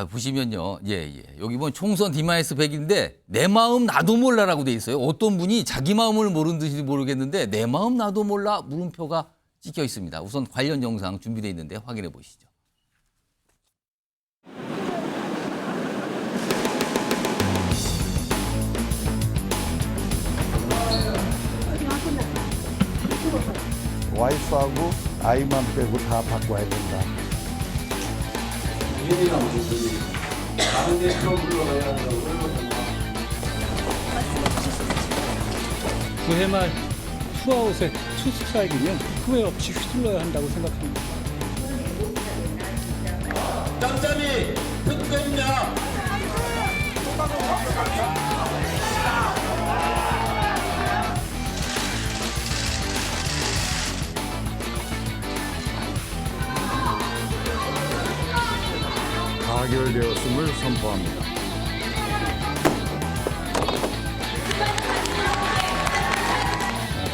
보시면요. 여기 보면 총선 D-100인데 내 마음 나도 몰라라고 돼 있어요. 어떤 분이 자기 마음을 모르는 듯이 모르겠는데 내 마음 나도 몰라 물음표가 찍혀 있습니다. 우선 관련 영상 준비되어 있는데 확인해 보시죠. 와이프하고 아이만 빼고 다 바꿔야 된다. 구회 말 투아웃의 투스트라이크면 후회 없이 휘둘러야 한다고 생각합니다. 짬짬이 특검이냐? 가결되었음을 선포합니다.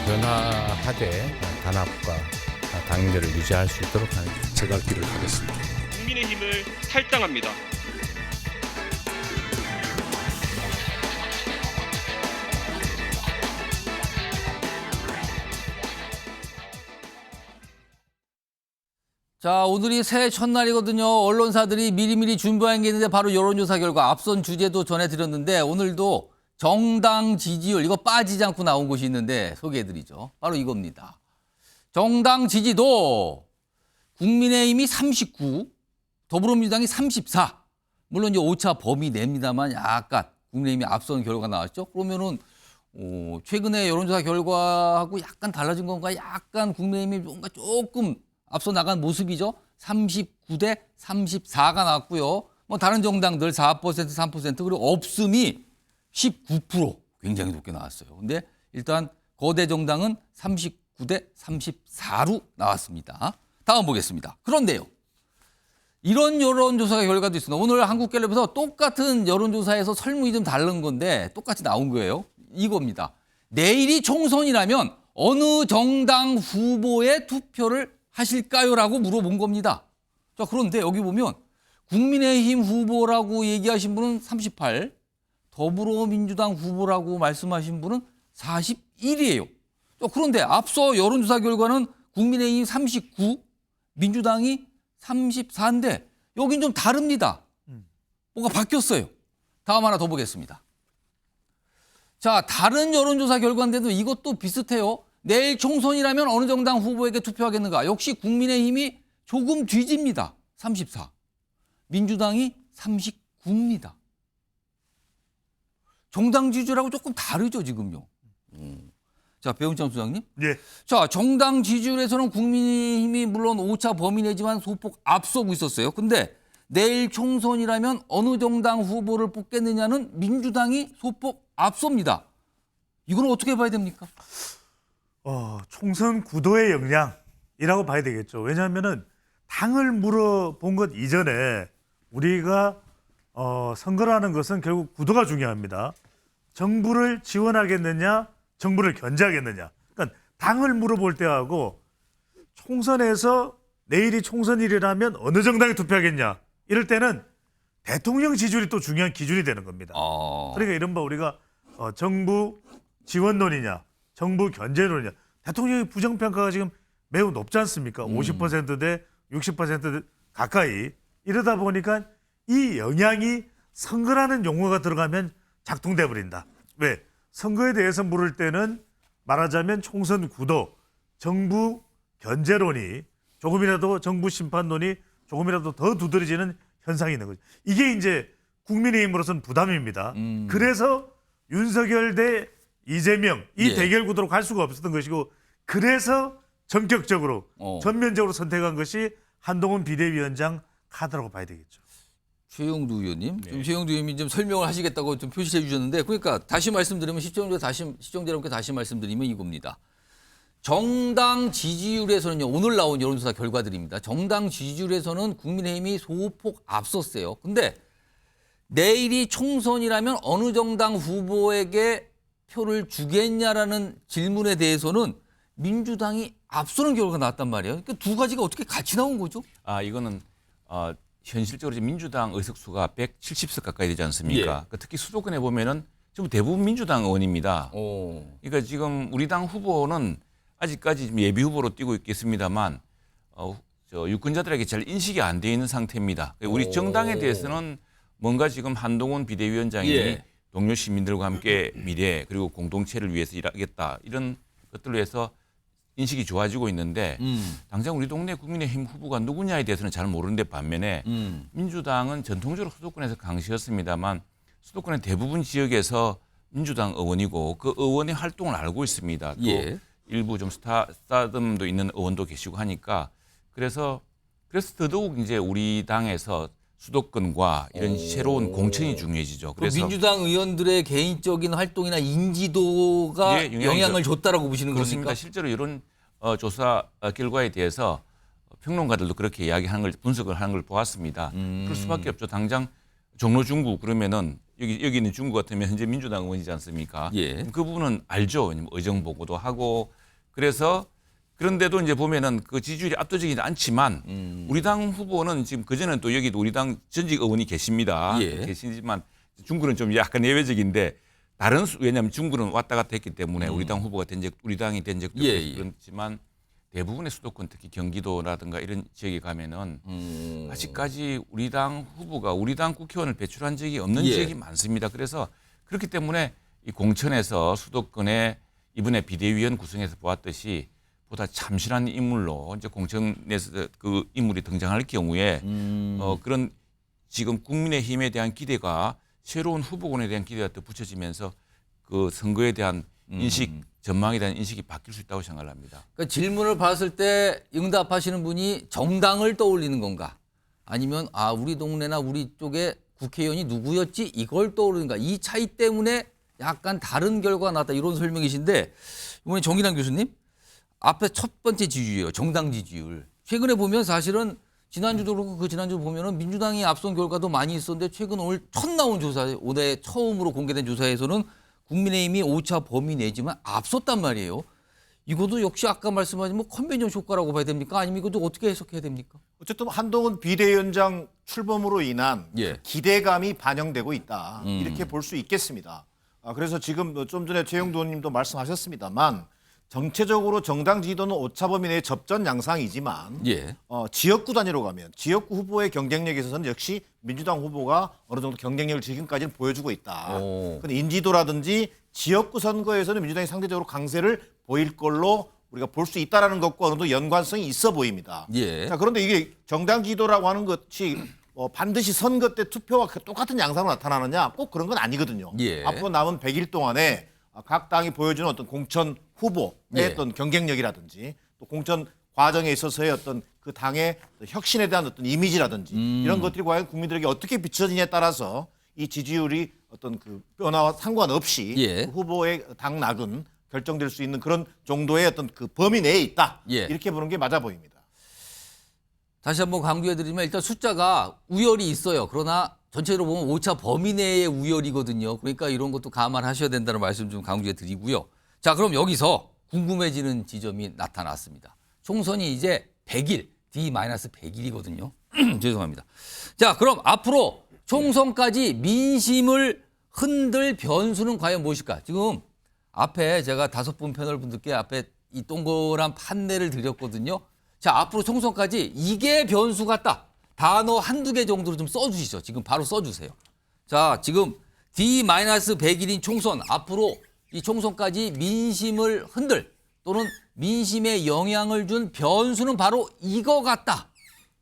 변화하되 단합과 당연대를 유지할 수 있도록 하는 제가 길을 가겠습니다. 국민의힘을 탈당합니다. 자, 오늘이 새해 첫날이거든요. 언론사들이 미리미리 준비한 게 있는데 바로 여론조사 결과 앞선 주제도 전해드렸는데 오늘도 정당 지지율 이거 빠지지 않고 나온 곳이 있는데 소개해드리죠. 바로 이겁니다. 정당 지지도 국민의힘이 39, 더불어민주당이 34. 물론 이제 오차 범위 내입니다만 약간 국민의힘이 앞선 결과가 나왔죠. 그러면은 최근에 여론조사 결과하고 약간 달라진 건가? 약간 국민의힘이 뭔가 조금 앞서 나간 모습이죠. 39대 34가 나왔고요. 뭐 다른 정당들 4%, 3% 그리고 없음이 19% 굉장히 높게 나왔어요. 근데 일단 거대 정당은 39대 34로 나왔습니다. 다음 보겠습니다. 그런데요. 이런 여론조사 결과도 있습니다. 오늘 한국갤럽에서 똑같은 여론조사에서 설문이 좀 다른 건데 똑같이 나온 거예요. 이겁니다. 내일이 총선이라면 어느 정당 후보에 투표를 하실까요?라고 물어본 겁니다. 자, 그런데 여기 보면 국민의힘 후보라고 얘기하신 분은 38, 더불어민주당 후보라고 말씀하신 분은 41이에요. 자, 그런데 앞서 여론조사 결과는 국민의힘 39, 민주당이 34인데 여긴 좀 다릅니다. 뭔가 바뀌었어요. 다음 하나 더 보겠습니다. 자, 다른 여론조사 결과인데도 이것도 비슷해요. 내일 총선이라면 어느 정당 후보에게 투표하겠는가? 역시 국민의힘이 조금 뒤집니다. 34. 민주당이 39입니다. 정당 지지율하고 조금 다르죠, 지금요. 자, 배훈창 소장님. 예. 자, 정당 지지율에서는 국민의힘이 물론 오차 범위 내지만 소폭 앞서고 있었어요. 근데 내일 총선이라면 어느 정당 후보를 뽑겠느냐는 민주당이 소폭 앞섭니다. 이건 어떻게 봐야 됩니까? 총선 구도의 역량이라고 봐야 되겠죠. 왜냐하면은 당을 물어본 것 이전에 우리가 선거라는 것은 결국 구도가 중요합니다. 정부를 지원하겠느냐, 정부를 견제하겠느냐. 그러니까 당을 물어볼 때하고 총선에서 내일이 총선일이라면 어느 정당에 투표하겠냐. 이럴 때는 대통령 지지율이 또 중요한 기준이 되는 겁니다. 그러니까 이른바 우리가 정부 지원론이냐, 정부 견제론이냐. 대통령의 부정평가가 지금 매우 높지 않습니까? 50%대 60% 가까이. 이러다 보니까 이 영향이 선거라는 용어가 들어가면 작동돼 버린다. 왜? 선거에 대해서 물을 때는 말하자면 총선 구도, 정부 견제론이 조금이라도 정부 심판론이 조금이라도 더 두드러지는 현상이 있는 거죠. 이게 이제 국민의힘으로서는 부담입니다. 그래서 윤석열 대 이재명 이 대결 구도로 갈 수가 없었던 것이고 그래서 전격적으로 전면적으로 선택한 것이 한동훈 비대위원장 카드라고 봐야 되겠죠. 최영두 의원님, 좀 최영두 의원님이 좀 설명을 하시겠다고 좀 표시해 주셨는데, 그러니까 다시 말씀드리면 시청자 여러분께 다시 말씀드리면 이겁니다. 정당 지지율에서는요, 오늘 나온 여론조사 결과들입니다. 정당 지지율에서는 국민의힘이 소폭 앞섰어요. 근데 내일이 총선이라면 어느 정당 후보에게 표를 주겠냐라는 질문에 대해서는 민주당이 앞서는 결과가 나왔단 말이에요. 그러니까 두 가지가 어떻게 같이 나온 거죠? 이거는 현실적으로 지금 민주당 의석수가 170석 가까이 되지 않습니까? 예. 그 특히 수도권에 보면은 지금 대부분 민주당 의원입니다. 그러니까 지금 우리 당 후보는 아직까지 지금 예비 후보로 뛰고 있겠습니다만 저 유권자들에게 잘 인식이 안 돼 있는 상태입니다. 우리 정당에 대해서는 뭔가 지금 한동훈 비대위원장이 예. 동료 시민들과 함께 미래 그리고 공동체를 위해서 일하겠다 이런 것들로 해서 인식이 좋아지고 있는데 당장 우리 동네 국민의힘 후보가 누구냐에 대해서는 잘 모르는데 반면에 민주당은 전통적으로 수도권에서 강시였습니다만 수도권의 대부분 지역에서 민주당 의원이고 그 의원의 활동을 알고 있습니다. 또 예. 일부 좀 스타덤도 있는 의원도 계시고 하니까 그래서 더더욱 이제 우리 당에서 수도권과 이런 새로운 공천이 중요해지죠. 그래서 민주당 의원들의 개인적인 활동이나 인지도가 예, 영향을 줬다라고 보시는 그렇습니다. 겁니까? 실제로 이런 조사 결과에 대해서 평론가들도 그렇게 이야기하는 걸 분석을 하는 걸 보았습니다. 그럴 수밖에 없죠. 당장 종로 중구 그러면은 여기 있는 중구 같으면 현재 민주당 의원이지 않습니까? 예. 그 부분은 알죠. 의정 보고도 하고 그래서 그런데도 이제 보면은 그 지지율이 압도적이지 않지만 우리 당 후보는 지금 그전에는 또 여기도 우리 당 전직 의원이 계십니다. 예. 계시지만 중구는 좀 약간 예외적인데 왜냐하면 중구는 왔다 갔다 했기 때문에 우리 당 후보가 우리 당이 된 적도 예. 그렇지만 대부분의 수도권 특히 경기도라든가 이런 지역에 가면은 아직까지 우리 당 후보가 우리 당 국회의원을 배출한 적이 없는 예. 지역이 많습니다. 그래서 그렇기 때문에 이 공천에서 수도권에 이번에 비대위원 구성해서 보았듯이 보다 참신한 인물로 이제 공천에서 그 인물이 등장할 경우에 그런 지금 국민의힘에 대한 기대가 새로운 후보군에 대한 기대가 더 붙여지면서 그 선거에 대한 인식, 전망에 대한 인식이 바뀔 수 있다고 생각을 합니다. 그러니까 질문을 봤을 때 응답하시는 분이 정당을 떠올리는 건가? 아니면 우리 동네나 우리 쪽에 국회의원이 누구였지? 이걸 떠오르는가? 이 차이 때문에 약간 다른 결과가 나왔다 이런 설명이신데 이번에 정기남 교수님 앞에 첫 번째 지지율이에요. 정당 지지율. 최근에 보면 사실은 지난주도 그렇고 그 지난주 보면은 민주당이 앞선 결과도 많이 있었는데 최근 오늘 첫 나온 조사, 올해 처음으로 공개된 조사에서는 국민의힘이 오차 범위 내지만 앞섰단 말이에요. 이것도 역시 아까 말씀하신 뭐 컨벤션 효과라고 봐야 됩니까? 아니면 이것도 어떻게 해석해야 됩니까? 어쨌든 한동훈 비대위원장 출범으로 인한 예. 기대감이 반영되고 있다. 이렇게 볼 수 있겠습니다. 그래서 지금 좀 전에 최영두 의원님도 말씀하셨습니다만 정체적으로 정당 지지도는 오차범위 내의 접전 양상이지만 예. 지역구 단위로 가면 지역구 후보의 경쟁력에 있어서는 역시 민주당 후보가 어느 정도 경쟁력을 지금까지는 보여주고 있다. 근데 인지도라든지 지역구 선거에서는 민주당이 상대적으로 강세를 보일 걸로 우리가 볼 수 있다라는 것과 어느 정도 연관성이 있어 보입니다. 예. 자, 그런데 이게 정당 지지도라고 하는 것이 반드시 선거 때 투표와 똑같은 양상으로 나타나느냐 꼭 그런 건 아니거든요. 예. 앞으로 남은 100일 동안에 각 당이 보여주는 어떤 공천 후보의 예. 어떤 경쟁력이라든지 또 공천 과정에 있어서의 어떤 그 당의 혁신에 대한 어떤 이미지라든지 이런 것들이 과연 국민들에게 어떻게 비춰지냐에 따라서 이 지지율이 어떤 그 변화와 상관없이 예. 그 후보의 당락은 결정될 수 있는 그런 정도의 어떤 그 범위 내에 있다. 예. 이렇게 보는 게 맞아 보입니다. 다시 한번 강조해드리면 일단 숫자가 우열이 있어요. 그러나 전체로 보면 오차 범위 내의 우열이거든요. 그러니까 이런 것도 감안하셔야 된다는 말씀 좀 강조해드리고요. 자, 그럼 여기서 궁금해지는 지점이 나타났습니다. 총선이 이제 100일, D-100일이거든요. 죄송합니다. 자, 그럼 앞으로 총선까지 민심을 흔들 변수는 과연 무엇일까? 지금 앞에 제가 5분 패널 분들께 앞에 이 동그란 판례를 드렸거든요. 자, 앞으로 총선까지 이게 변수 같다. 단어 한두 개 정도로 좀 써주시죠. 지금 바로 써주세요. 자, 지금 D-100일인 총선, 앞으로 이 총선까지 민심을 흔들 또는 민심에 영향을 준 변수는 바로 이거 같다.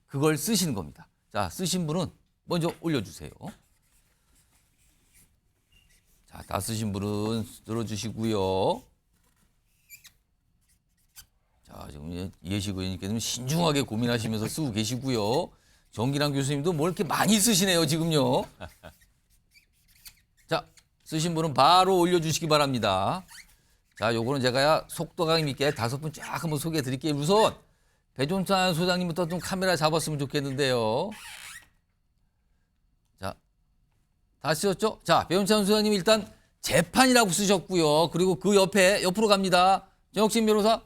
그걸 쓰시는 겁니다. 자, 쓰신 분은 먼저 올려주세요. 자, 다 쓰신 분은 들어주시고요. 자, 지금 이해식 의원님께서는 신중하게 고민하시면서 쓰고 계시고요. 정기남 교수님도 뭘 이렇게 많이 쓰시네요, 지금요. 자, 쓰신 분은 바로 올려주시기 바랍니다. 자, 요거는 제가 속도감 있게 5분 쫙 한번 소개해 드릴게요. 우선 배종찬 소장님부터 좀 카메라 잡았으면 좋겠는데요. 자, 다 쓰셨죠? 자, 배종찬 소장님 일단 재판이라고 쓰셨고요. 그리고 그 옆으로 갑니다. 정혁진 변호사.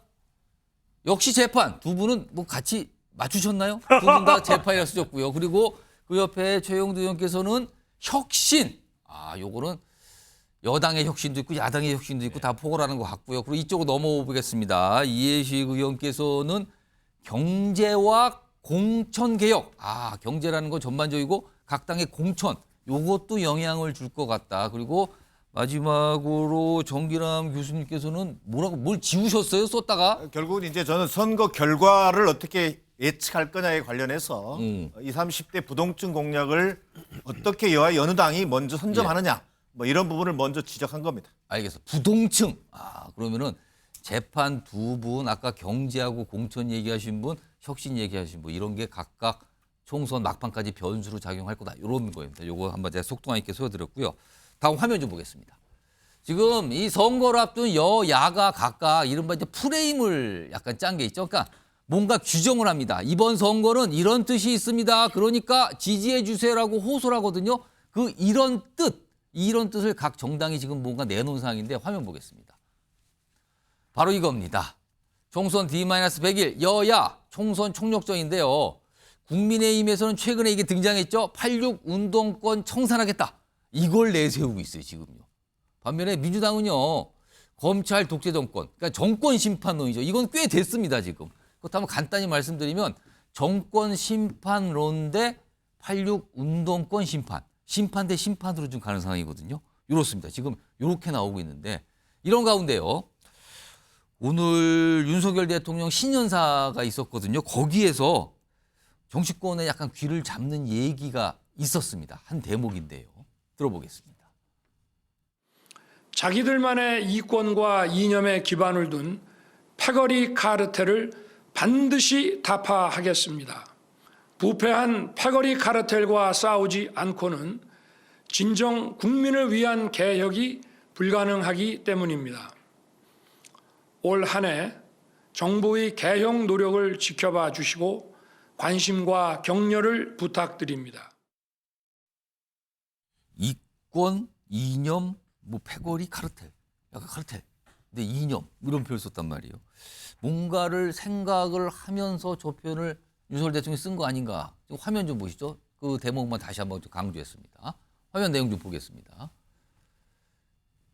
역시 재판. 두 분은 뭐 같이 맞추셨나요? 두 분 다 재판이라고 쓰셨고요. 그리고 그 옆에 최영두 의원께서는 혁신. 요거는 여당의 혁신도 있고 야당의 혁신도 있고 다 포괄하는 것 같고요. 그리고 이쪽으로 넘어가 보겠습니다. 이해식 의원께서는 경제와 공천 개혁. 경제라는 건 전반적이고 각 당의 공천. 요것도 영향을 줄 것 같다. 그리고 마지막으로 정기람 교수님께서는 뭘 지우셨어요? 썼다가? 결국은 이제 저는 선거 결과를 어떻게 예측할 거냐에 관련해서 20, 30대 부동층 공약을 어떻게 여야 여느 당이 먼저 선점하느냐 뭐 이런 부분을 먼저 지적한 겁니다. 알겠어. 부동층. 그러면은 재판 두 분, 아까 경제하고 공천 얘기하신 분, 혁신 얘기하신 분, 이런 게 각각 총선 막판까지 변수로 작용할 거다. 이런 거입니다. 요거 한번 제가 속도감 있게 소개드렸고요. 다음 화면 좀 보겠습니다. 지금 이 선거를 앞둔 여야가 각각 이른바 이제 프레임을 약간 짠 게 있죠. 그러니까 뭔가 규정을 합니다. 이번 선거는 이런 뜻이 있습니다. 그러니까 지지해 주세요라고 호소를 하거든요. 이런 뜻을 각 정당이 지금 뭔가 내놓은 상황인데 화면 보겠습니다. 바로 이겁니다. 총선 D-100일 여야 총선 총력전인데요. 국민의힘에서는 최근에 이게 등장했죠. 86 운동권 청산하겠다. 이걸 내세우고 있어요, 지금요. 반면에 민주당은요. 검찰 독재 정권, 그러니까 정권 심판론이죠. 이건 꽤 됐습니다, 지금. 그렇다면 간단히 말씀드리면 정권 심판론 대 86 운동권 심판. 심판 대 심판으로 좀 가는 상황이거든요. 이렇습니다. 지금 이렇게 나오고 있는데 이런 가운데요. 오늘 윤석열 대통령 신년사가 있었거든요. 거기에서 정치권에 약간 귀를 잡는 얘기가 있었습니다. 한 대목인데요. 들어보겠습니다. 자기들만의 이권과 이념에 기반을 둔 패거리 카르텔을 반드시 타파하겠습니다. 부패한 패거리 카르텔과 싸우지 않고는 진정 국민을 위한 개혁이 불가능하기 때문입니다. 올 한 해 정부의 개혁 노력을 지켜봐 주시고 관심과 격려를 부탁드립니다. 이권, 이념, 패거리, 카르텔. 약간 카르텔. 근데 이념 이런 표현을 썼단 말이에요. 뭔가를 생각을 하면서 저 표현을 윤석열 대통령이 쓴 거 아닌가. 지금 화면 좀 보시죠. 그 대목만 다시 한번 강조했습니다. 화면 내용 좀 보겠습니다.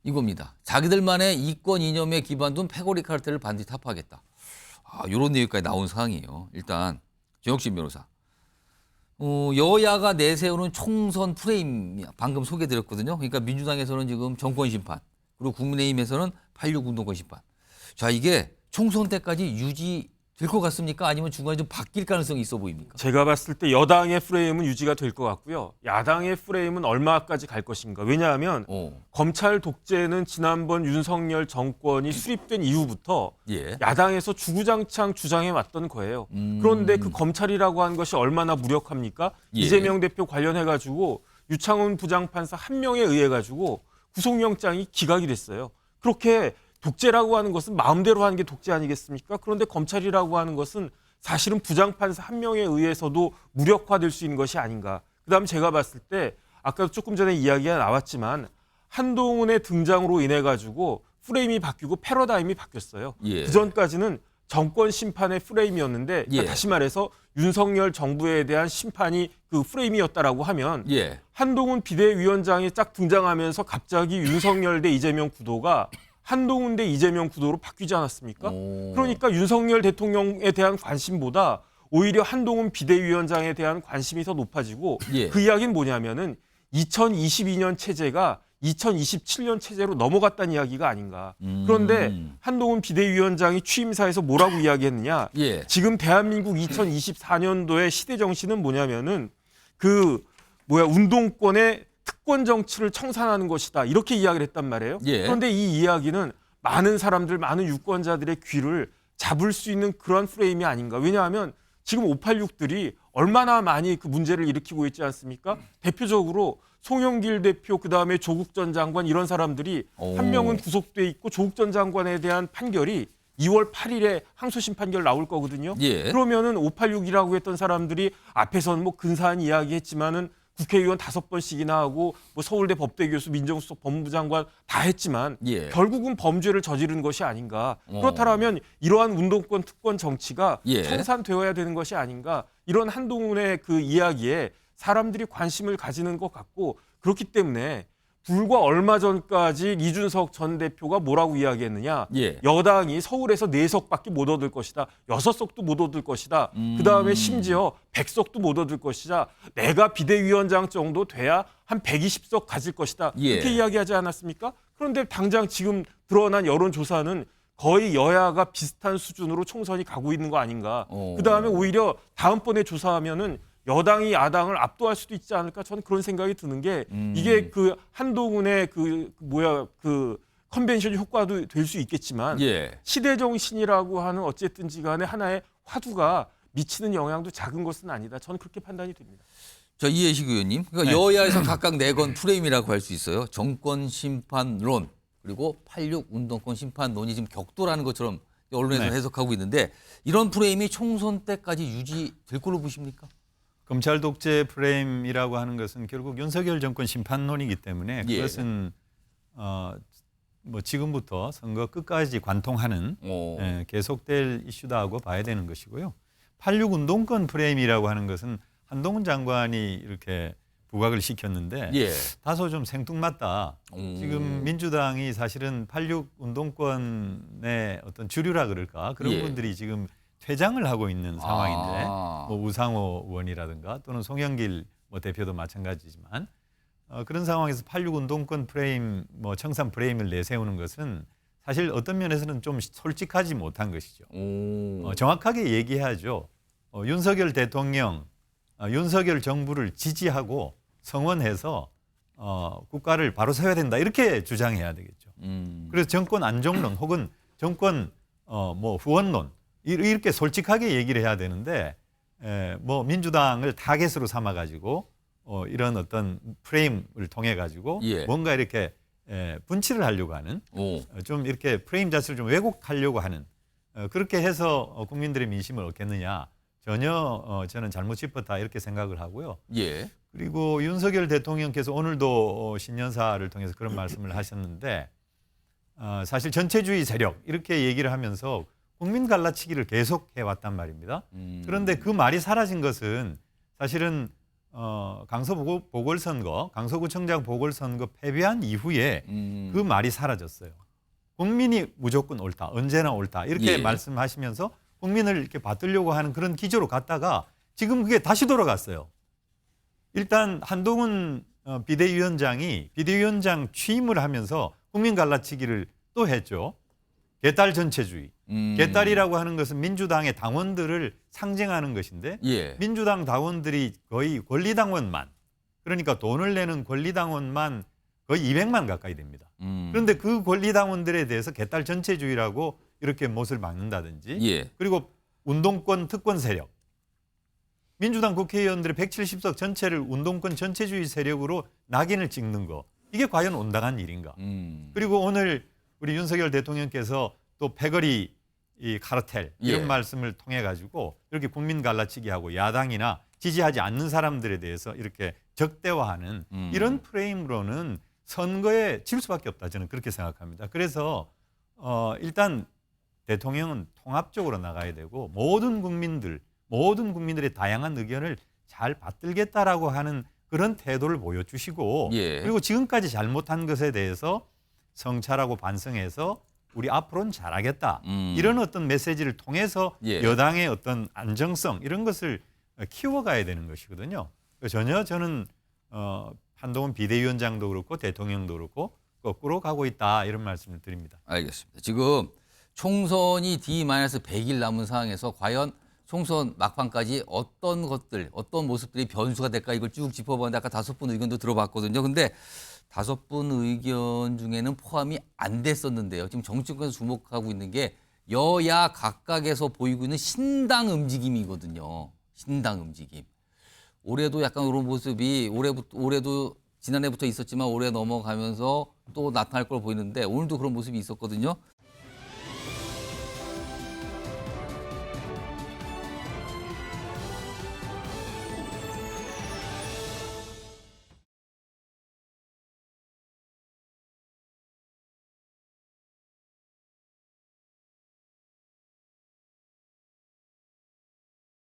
이겁니다. 자기들만의 이권 이념에 기반 둔 패거리 카르텔을 반드시 타파하겠다. 이런 내용까지 나온 상황이에요. 일단 정혁신 변호사. 여야가 내세우는 총선 프레임 방금 소개드렸거든요. 그러니까 민주당에서는 지금 정권 심판, 그리고 국민의힘에서는 86 운동권 심판. 자, 이게 총선 때까지 유지될 것 같습니까? 아니면 중간에 좀 바뀔 가능성이 있어 보입니까? 제가 봤을 때 여당의 프레임은 유지가 될 것 같고요. 야당의 프레임은 얼마까지 갈 것인가. 왜냐하면 검찰 독재는 지난번 윤석열 정권이 수립된 이후부터 야당에서 주구장창 주장해왔던 거예요. 그런데 그 검찰이라고 하는 것이 얼마나 무력합니까? 이재명 대표 관련해가지고 유창훈 부장판사 한 명에 의해가지고 구속영장이 기각이 됐어요. 그렇게 독재라고 하는 것은 마음대로 하는 게 독재 아니겠습니까? 그런데 검찰이라고 하는 것은 사실은 부장판사 한 명에 의해서도 무력화될 수 있는 것이 아닌가. 그다음에 제가 봤을 때 아까도 조금 전에 이야기가 나왔지만 한동훈의 등장으로 인해 가지고 프레임이 바뀌고 패러다임이 바뀌었어요. 그전까지는 정권 심판의 프레임이었는데 그러니까 다시 말해서 윤석열 정부에 대한 심판이 그 프레임이었다라고 하면 한동훈 비대위원장이 딱 등장하면서 갑자기 윤석열 대 이재명 구도가 한동훈 대 이재명 구도로 바뀌지 않았습니까? 그러니까 윤석열 대통령에 대한 관심보다 오히려 한동훈 비대위원장에 대한 관심이 더 높아지고 그 이야기는 뭐냐면은 2022년 체제가 2027년 체제로 넘어갔다는 이야기가 아닌가. 그런데 한동훈 비대위원장이 취임사에서 뭐라고 이야기했느냐. 지금 대한민국 2024년도의 시대 정신은 뭐냐면은 운동권의 특권 정치를 청산하는 것이다. 이렇게 이야기를 했단 말이에요. 그런데 이 이야기는 많은 사람들, 많은 유권자들의 귀를 잡을 수 있는 그런 프레임이 아닌가. 왜냐하면 지금 586들이 얼마나 많이 그 문제를 일으키고 있지 않습니까? 대표적으로 송영길 대표, 그다음에 조국 전 장관 이런 사람들이 한 명은 구속돼 있고 조국 전 장관에 대한 판결이 2월 8일에 항소심 판결 나올 거거든요. 그러면은 586이라고 했던 사람들이 앞에서는 뭐 근사한 이야기 했지만은 국회의원 5번씩이나 하고 뭐 서울대 법대 교수, 민정수석 법무부장관 다 했지만 결국은 범죄를 저지른 것이 아닌가. 그렇다면 이러한 운동권 특권 정치가 청산되어야 되는 것이 아닌가. 이런 한동훈의 그 이야기에 사람들이 관심을 가지는 것 같고 그렇기 때문에 불과 얼마 전까지 이준석 전 대표가 뭐라고 이야기했느냐. 예. 여당이 서울에서 4석밖에 못 얻을 것이다. 6석도 못 얻을 것이다. 그다음에 심지어 100석도 못 얻을 것이다. 내가 비대위원장 정도 돼야 한 120석 가질 것이다. 예. 그렇게 이야기하지 않았습니까? 그런데 당장 지금 드러난 여론조사는 거의 여야가 비슷한 수준으로 총선이 가고 있는 거 아닌가. 그다음에 오히려 다음번에 조사하면은 여당이 야당을 압도할 수도 있지 않을까 저는 그런 생각이 드는 게 이게 그 한동훈의 그 컨벤션 효과도 될 수 있겠지만 예. 시대 정신이라고 하는 어쨌든지 간에 하나의 화두가 미치는 영향도 작은 것은 아니다. 저는 그렇게 판단이 됩니다. 자, 이해식 의원님. 그러니까 여야에서 각각 내건 프레임이라고 할 수 있어요. 정권 심판론 그리고 86 운동권 심판론이 지금 격돌하는 것처럼 언론에서 해석하고 있는데 이런 프레임이 총선 때까지 유지될 걸로 보십니까? 검찰 독재 프레임이라고 하는 것은 결국 윤석열 정권 심판론이기 때문에 그것은 뭐 지금부터 선거 끝까지 관통하는 계속될 이슈다고 봐야 되는 것이고요. 86 운동권 프레임이라고 하는 것은 한동훈 장관이 이렇게 부각을 시켰는데 다소 좀 생뚱맞다. 지금 민주당이 사실은 86 운동권의 어떤 주류라 그럴까 그런 분들이 지금 퇴장을 하고 있는 상황인데 뭐 우상호 의원이라든가 또는 송영길 뭐 대표도 마찬가지지만 그런 상황에서 86 운동권 프레임 뭐 청산 프레임을 내세우는 것은 사실 어떤 면에서는 좀 솔직하지 못한 것이죠. 정확하게 얘기해야죠. 윤석열 대통령, 윤석열 정부를 지지하고 성원해서 국가를 바로 세워야 된다 이렇게 주장해야 되겠죠. 그래서 정권 안정론 혹은 정권 뭐 후원론 이렇게 솔직하게 얘기를 해야 되는데 뭐 민주당을 타겟으로 삼아 가지고 이런 어떤 프레임을 통해 가지고 뭔가 이렇게 분칠을 하려고 하는 좀 이렇게 프레임 자체를 좀 왜곡하려고 하는 그렇게 해서 국민들의 민심을 얻겠느냐 전혀 저는 잘못 짚었다 이렇게 생각을 하고요. 그리고 윤석열 대통령께서 오늘도 신년사를 통해서 그런 말씀을 하셨는데 사실 전체주의 세력 이렇게 얘기를 하면서 국민 갈라치기를 계속 해왔단 말입니다. 그런데 그 말이 사라진 것은 사실은 강서 보궐선거, 강서구청장 보궐선거 패배한 이후에 그 말이 사라졌어요. 국민이 무조건 옳다, 언제나 옳다 이렇게 말씀하시면서 국민을 이렇게 받들려고 하는 그런 기조로 갔다가 지금 그게 다시 돌아갔어요. 일단 한동훈 비대위원장이 비대위원장 취임을 하면서 국민 갈라치기를 또 했죠. 개딸 전체주의. 개딸이라고 하는 것은 민주당의 당원들을 상징하는 것인데 민주당 당원들이 거의 권리당원만 그러니까 돈을 내는 권리당원만 거의 200만 가까이 됩니다. 그런데 그 권리당원들에 대해서 개딸 전체주의라고 이렇게 못을 박는다든지 그리고 운동권 특권 세력 민주당 국회의원들의 170석 전체를 운동권 전체주의 세력으로 낙인을 찍는 거 이게 과연 온당한 일인가. 그리고 오늘 우리 윤석열 대통령께서 또 패거리 이 카르텔 이런 말씀을 통해 가지고 이렇게 국민 갈라치기하고 야당이나 지지하지 않는 사람들에 대해서 이렇게 적대화하는 이런 프레임으로는 선거에 질 수밖에 없다 저는 그렇게 생각합니다. 그래서 일단 대통령은 통합적으로 나가야 되고 모든 국민들의 다양한 의견을 잘 받들겠다라고 하는 그런 태도를 보여주시고 그리고 지금까지 잘못한 것에 대해서 성찰하고 반성해서 우리 앞으로는 잘하겠다. 이런 어떤 메시지를 통해서 여당의 어떤 안정성 이런 것을 키워가야 되는 것이거든요. 전혀 저는 한동훈 비대위원장도 그렇고 대통령도 그렇고 거꾸로 가고 있다 이런 말씀을 드립니다. 알겠습니다. 지금 총선이 D-100일 남은 상황에서 과연 총선 막판까지 어떤 것들, 어떤 모습들이 변수가 될까 이걸 쭉 짚어봤는데 아까 5분 의견도 들어봤거든요. 근데 5분 의견 중에는 포함이 안 됐었는데요. 지금 정치권에서 주목하고 있는 게 여야 각각에서 보이고 있는 신당 움직임이거든요. 신당 움직임. 올해도 약간 그런 모습이 올해도 지난해부터 있었지만 올해 넘어가면서 또 나타날 걸 보이는데 오늘도 그런 모습이 있었거든요.